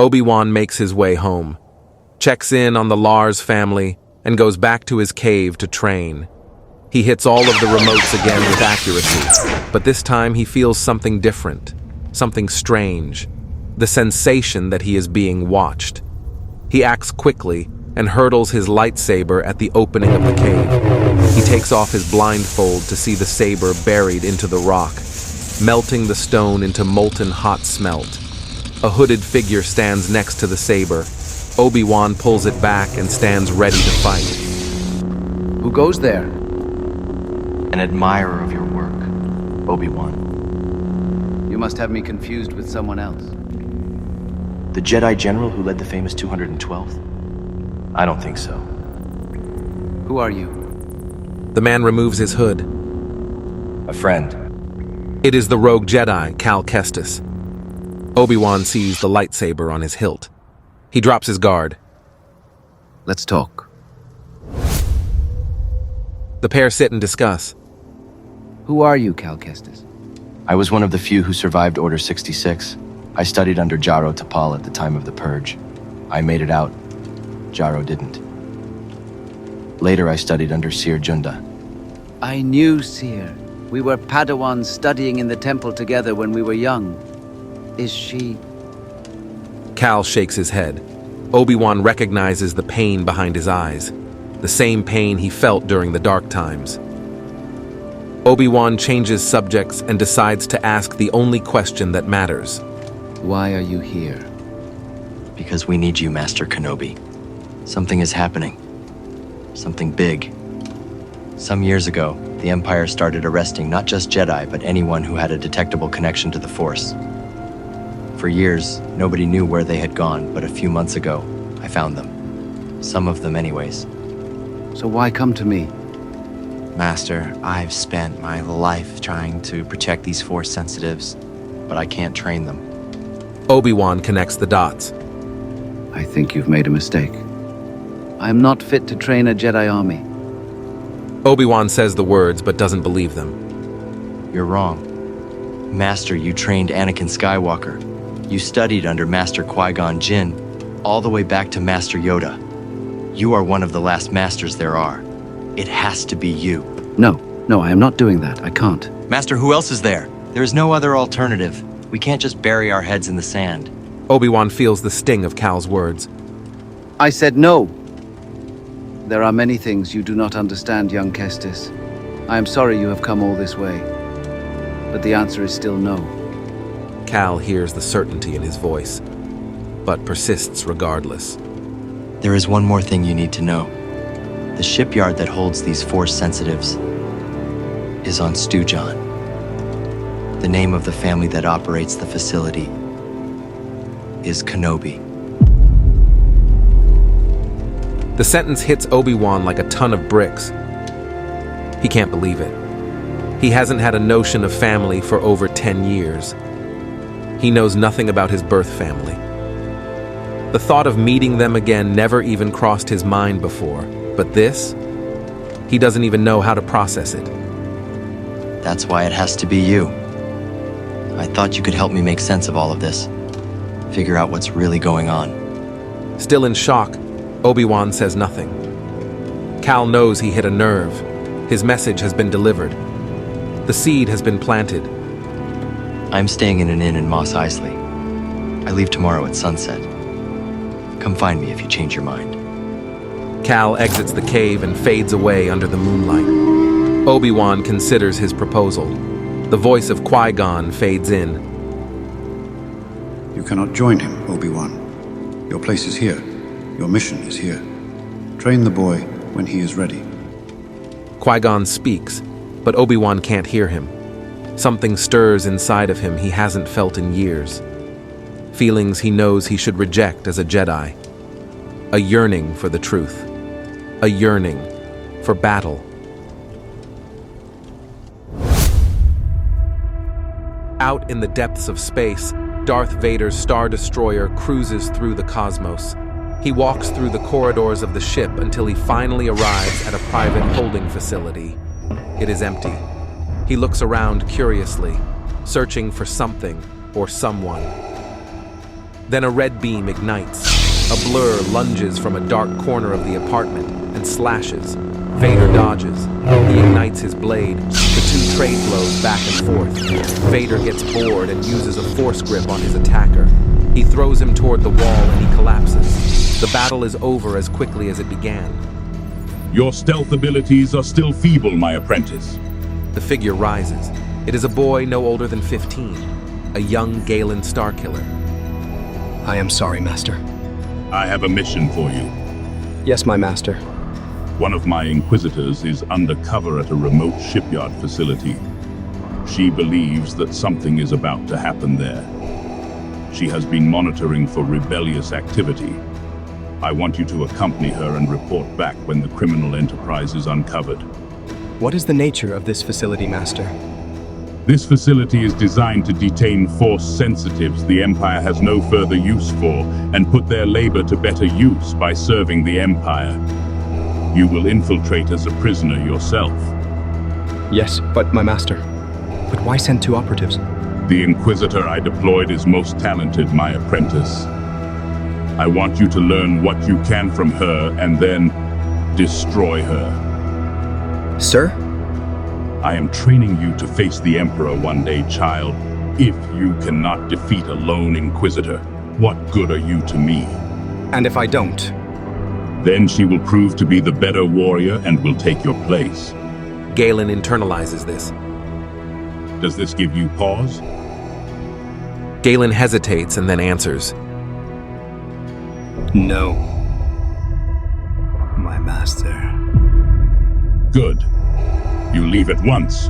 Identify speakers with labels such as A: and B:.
A: Obi-Wan makes his way home, checks in on the Lars family, and goes back to his cave to train. He hits all of the remotes again with accuracy, but this time he feels something different, something strange, the sensation that he is being watched. He acts quickly and hurtles his lightsaber at the opening of the cave. He takes off his blindfold to see the saber buried into the rock, melting the stone into molten hot smelt. A hooded figure stands next to the saber. Obi-Wan pulls it back and stands ready to fight.
B: Who goes there?
C: An admirer of your work, Obi-Wan.
B: You must have me confused with someone else.
C: The Jedi General who led the famous 212th? I don't think so.
B: Who are you?
A: The man removes his hood.
C: A friend.
A: It is the rogue Jedi, Cal Kestis. Obi-Wan sees the lightsaber on his hilt. He drops his guard.
B: Let's talk.
A: The pair sit and discuss.
B: Who are you, Cal Kestis?
C: I was one of the few who survived Order 66. I studied under Jaro Tapal at the time of the Purge. I made it out. Jaro didn't. Later I studied under Seer Junda.
B: I knew Seer. We were Padawans studying in the temple together when we were young. Is she...
A: Cal shakes his head. Obi-Wan recognizes the pain behind his eyes, the same pain he felt during the dark times. Obi-Wan changes subjects and decides to ask the only question that matters.
B: Why are you here?
C: Because we need you, Master Kenobi. Something is happening. Something big. Some years ago, the Empire started arresting not just Jedi, but anyone who had a detectable connection to the Force. For years, nobody knew where they had gone, but a few months ago, I found them. Some of them anyways.
B: So why come to me?
D: Master, I've spent my life trying to protect these Force sensitives, but I can't train them.
A: Obi-Wan connects the dots.
B: I think you've made a mistake. I am not fit to train a Jedi army.
A: Obi-Wan says the words but doesn't believe them.
C: You're wrong. Master, you trained Anakin Skywalker. You studied under Master Qui-Gon Jinn, all the way back to Master Yoda. You are one of the last masters there are. It has to be you.
B: No, I am not doing that. I can't.
C: Master, who else is there? There is no other alternative. We can't just bury our heads in the sand.
A: Obi-Wan feels the sting of Cal's words.
B: I said no. There are many things you do not understand, young Kestis. I am sorry you have come all this way. But the answer is still no.
A: Cal hears the certainty in his voice, but persists regardless.
C: There is one more thing you need to know. The shipyard that holds these Force sensitives is on Stujon. The name of the family that operates the facility is Kenobi.
A: The sentence hits Obi-Wan like a ton of bricks. He can't believe it. He hasn't had a notion of family for over 10 years. He knows nothing about his birth family. The thought of meeting them again never even crossed his mind before, but this, he doesn't even know how to process it.
C: That's why it has to be you. I thought you could help me make sense of all of this. Figure out what's really going on.
A: Still in shock, Obi-Wan says nothing. Cal knows he hit a nerve. His message has been delivered. The seed has been planted.
C: I'm staying in an inn in Mos Eisley. I leave tomorrow at sunset. Come find me if you change your mind.
A: Cal exits the cave and fades away under the moonlight. Obi-Wan considers his proposal. The voice of Qui-Gon fades in.
E: You cannot join him, Obi-Wan. Your place is here. Your mission is here. Train the boy when he is ready.
A: Qui-Gon speaks, but Obi-Wan can't hear him. Something stirs inside of him he hasn't felt in years. Feelings he knows he should reject as a Jedi. A yearning for the truth. A yearning for battle. Out in the depths of space, Darth Vader's Star Destroyer cruises through the cosmos. He walks through the corridors of the ship until he finally arrives at a private holding facility. It is empty. He looks around curiously, searching for something or someone. Then a red beam ignites. A blur lunges from a dark corner of the apartment and slashes. Vader dodges. He ignites his blade. The two trade blows back and forth. Vader gets bored and uses a force grip on his attacker. He throws him toward the wall and he collapses. The battle is over as quickly as it began.
F: Your stealth abilities are still feeble, my apprentice.
A: The figure rises. It is a boy no older than 15, a young Galen Starkiller.
G: I am sorry, Master.
F: I have a mission for you.
G: Yes, my master.
F: One of my inquisitors is undercover at a remote shipyard facility. She believes that something is about to happen there. She has been monitoring for rebellious activity. I want you to accompany her and report back when the criminal enterprise is uncovered.
G: What is the nature of this facility, Master?
F: This facility is designed to detain Force sensitives the Empire has no further use for and put their labor to better use by serving the Empire. You will infiltrate as a prisoner yourself.
G: Yes, but my master. But why send two operatives?
F: The Inquisitor I deployed is most talented, my apprentice. I want you to learn what you can from her and then destroy her.
G: Sir?
F: I am training you to face the Emperor one day, child. If you cannot defeat a lone Inquisitor, what good are you to me?
G: And if I don't?
F: Then she will prove to be the better warrior and will take your place.
A: Galen internalizes this.
F: Does this give you pause?
A: Galen hesitates and then answers.
G: No. My master.
F: Good. You leave at once.